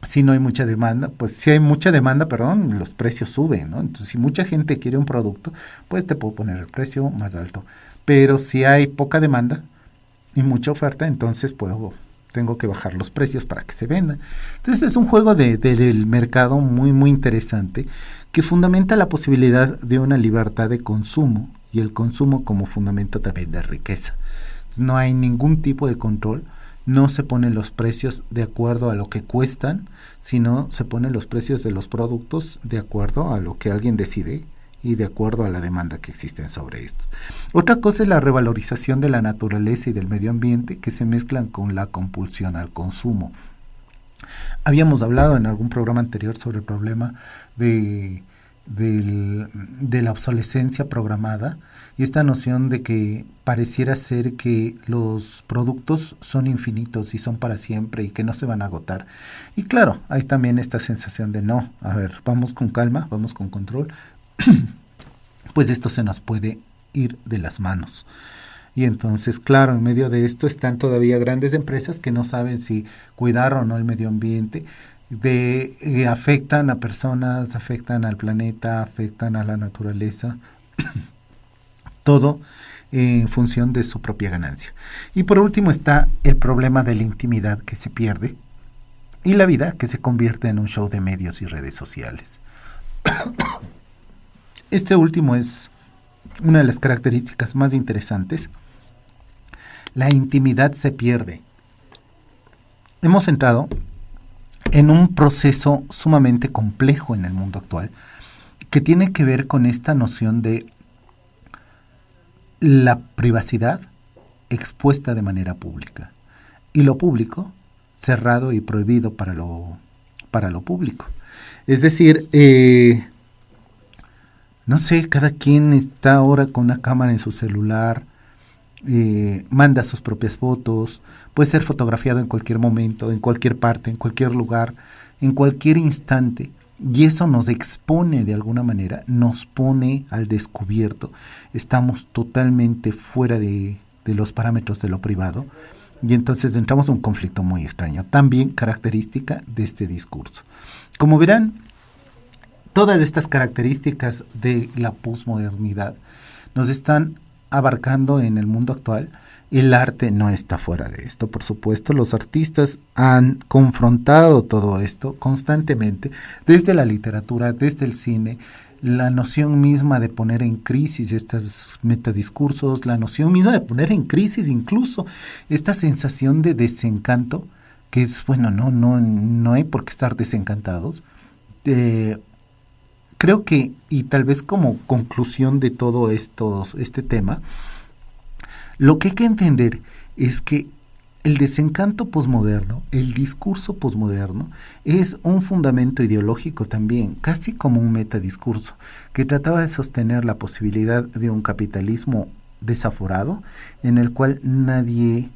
Si no hay mucha demanda, los precios suben, ¿no? Entonces, si mucha gente quiere un producto, pues te puedo poner el precio más alto. Pero si hay poca demanda y mucha oferta, entonces tengo que bajar los precios para que se vendan. Entonces es un juego del mercado muy, muy interesante, que fundamenta la posibilidad de una libertad de consumo, y el consumo como fundamento también de riqueza. No hay ningún tipo de control, no se ponen los precios de acuerdo a lo que cuestan, sino se ponen los precios de los productos de acuerdo a lo que alguien decide y de acuerdo a la demanda que existe sobre estos. Otra cosa es la revalorización de la naturaleza y del medio ambiente, que se mezclan con la compulsión al consumo. Habíamos hablado en algún programa anterior sobre el problema de la obsolescencia programada, y esta noción de que pareciera ser que los productos son infinitos y son para siempre y que no se van a agotar. Y claro, hay también esta sensación de no, a ver, vamos con calma, vamos con control, pues esto se nos puede ir de las manos. Y entonces, claro, en medio de esto están todavía grandes empresas que no saben si cuidar o no el medio ambiente, afectan a personas, afectan al planeta, afectan a la naturaleza, todo en función de su propia ganancia. Y por último está el problema de la intimidad que se pierde y la vida que se convierte en un show de medios y redes sociales. Este último es una de las características más interesantes. La intimidad se pierde. Hemos entrado en un proceso sumamente complejo en el mundo actual, que tiene que ver con esta noción de la privacidad expuesta de manera pública y lo público cerrado y prohibido para lo público. Es decir, no sé, cada quien está ahora con una cámara en su celular, manda sus propias fotos, puede ser fotografiado en cualquier momento, en cualquier parte, en cualquier lugar, en cualquier instante. Y eso nos expone de alguna manera, nos pone al descubierto. Estamos totalmente fuera de los parámetros de lo privado, y entonces entramos en un conflicto muy extraño, también característica de este discurso. Como verán, todas estas características de la posmodernidad nos están abarcando en el mundo actual. El arte no está fuera de esto, por supuesto. Los artistas han confrontado todo esto constantemente, desde la literatura, desde el cine, la noción misma de poner en crisis estos metadiscursos, la noción misma de poner en crisis incluso esta sensación de desencanto, que es, bueno, no hay por qué estar desencantados. Creo que, y tal vez como conclusión de todo este tema, lo que hay que entender es que el desencanto posmoderno, el discurso posmoderno, es un fundamento ideológico también, casi como un metadiscurso, que trataba de sostener la posibilidad de un capitalismo desaforado, en el cual nadie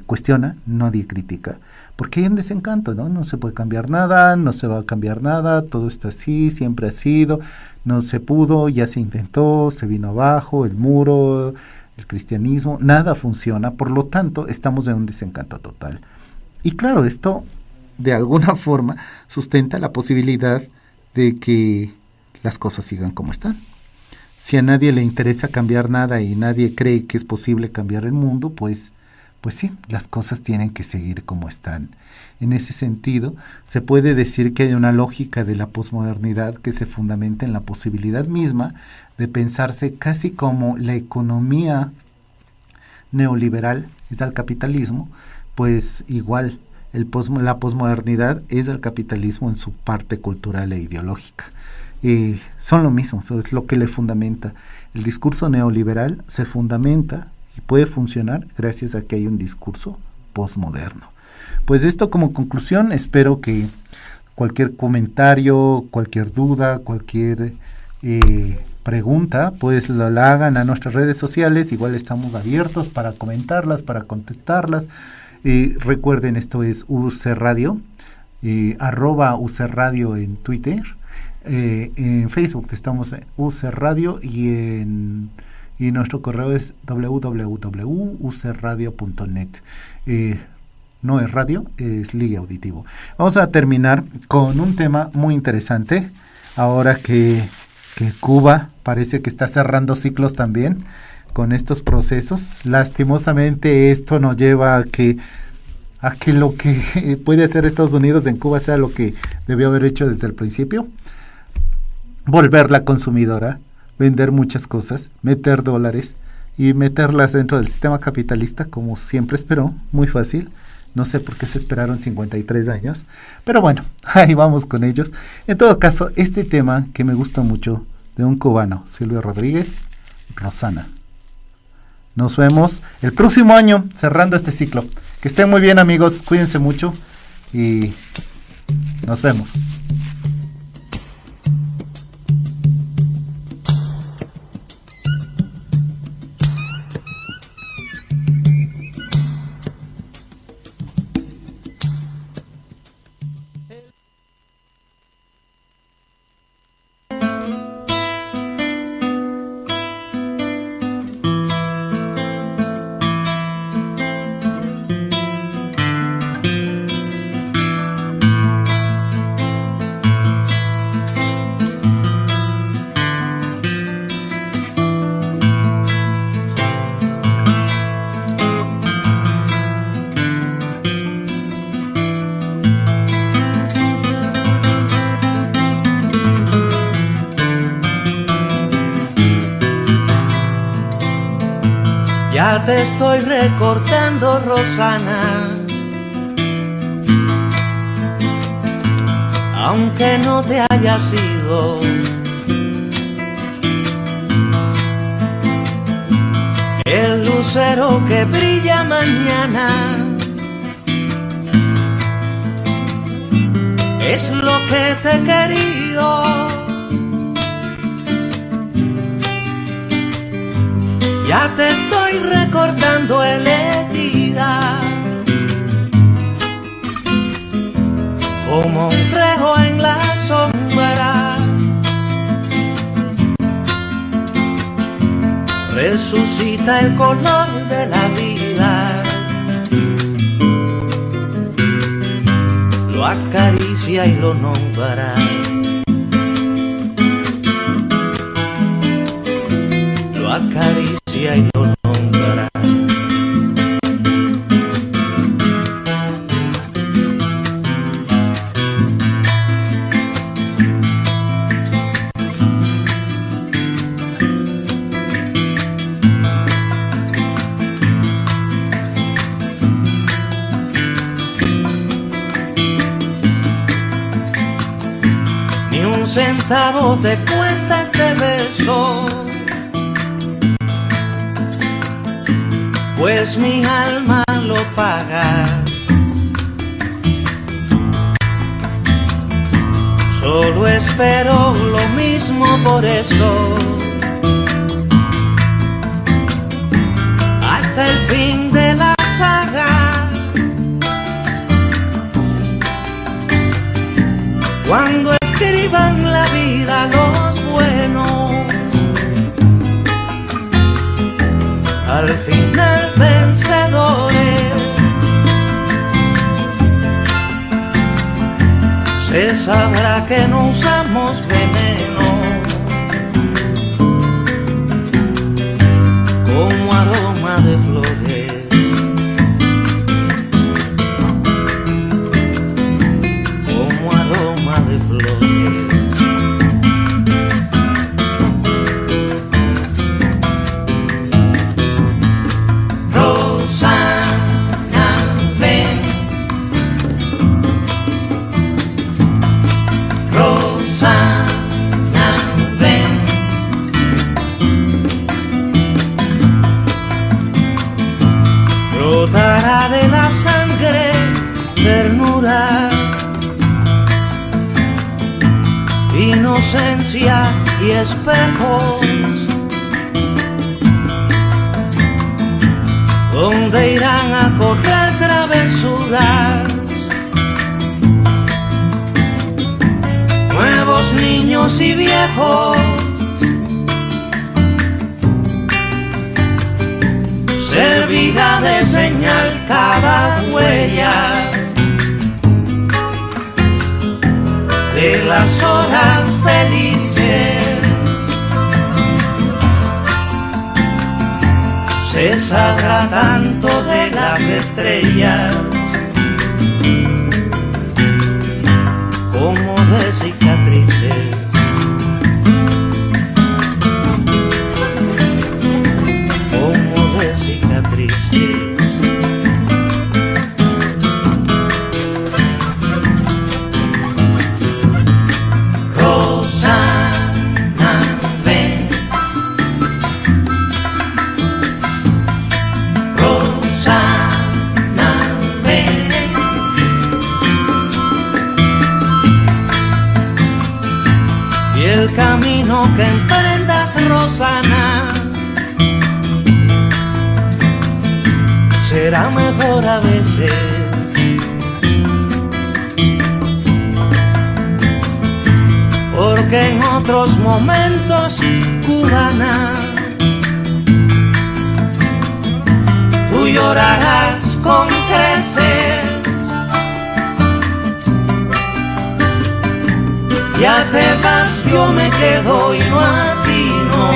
cuestiona, nadie critica, porque hay un desencanto, ¿no? No se puede cambiar nada, no se va a cambiar nada, todo está así, siempre ha sido, no se pudo, ya se intentó, se vino abajo, el muro, el cristianismo, nada funciona, por lo tanto estamos en un desencanto total. Y claro, esto de alguna forma sustenta la posibilidad de que las cosas sigan como están. Si a nadie le interesa cambiar nada y nadie cree que es posible cambiar el mundo, pues sí, las cosas tienen que seguir como están. En ese sentido, se puede decir que hay una lógica de la posmodernidad que se fundamenta en la posibilidad misma de pensarse casi como la economía neoliberal es al capitalismo, pues igual la posmodernidad es el capitalismo en su parte cultural e ideológica. Son lo mismo, eso es lo que le fundamenta el discurso neoliberal se fundamenta y puede funcionar gracias a que hay un discurso postmoderno. Pues esto como conclusión, espero que cualquier comentario, cualquier duda, cualquier pregunta, pues la hagan a nuestras redes sociales. Igual estamos abiertos para comentarlas, para contestarlas. Recuerden, esto es UC Radio, @UC Radio en Twitter. En Facebook estamos en UC Radio y nuestro correo es www.ucradio.net. No es radio, es ligue auditivo. Vamos a terminar con un tema muy interesante, ahora que Cuba parece que está cerrando ciclos también con estos procesos. Lastimosamente esto nos lleva a que lo que puede hacer Estados Unidos en Cuba sea lo que debió haber hecho desde el principio: volverla consumidora, vender muchas cosas, meter dólares y meterlas dentro del sistema capitalista como siempre esperó. Muy fácil. No sé por qué se esperaron 53 años, pero bueno, ahí vamos con ellos. En todo caso, este tema que me gusta mucho, de un cubano, Silvio Rodríguez, Rosana. Nos vemos el próximo año cerrando este ciclo. Que estén muy bien, amigos, cuídense mucho y nos vemos. Ya te estoy recortando, Rosana, aunque no te hayas ido. El lucero que brilla mañana es lo que te he querido. Ya te estoy recortando elegida, como un rejo en la sombra. Resucita el color de la vida, lo acaricia y lo nombra. Lo acaricia y lo nombra. Ni un centavo te cuesta este beso, pues mi alma lo paga. Solo espero lo mismo por eso, hasta el fin de la saga. Cuando escriban la vida los buenos, al final vencedores, se sabrá que no usamos veneno, como aroma de flores, como aroma de flores. brotará de la sangre ternura, inocencia y espejos, donde irán a correr travesuras nuevos niños y viejos. Servirá de señal cada huella de las horas felices. Se sabrá tanto de las estrellas como de cicatrices. Como de cicatrices. El camino que emprendas, Rosana, será mejor a veces, porque en otros momentos, cubana, tú llorarás con creces. Ya te vas, yo me quedo y no atino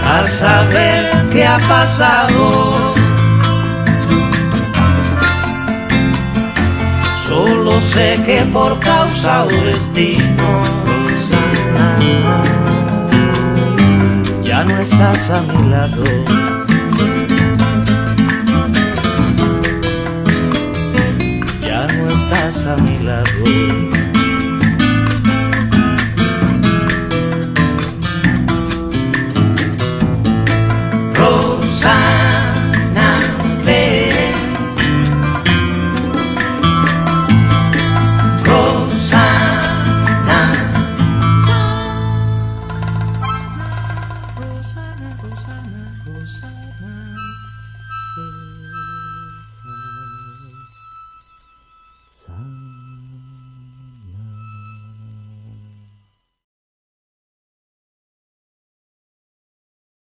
a saber qué ha pasado. Solo sé que por causa o destino ya no estás a mi lado. A mi lado.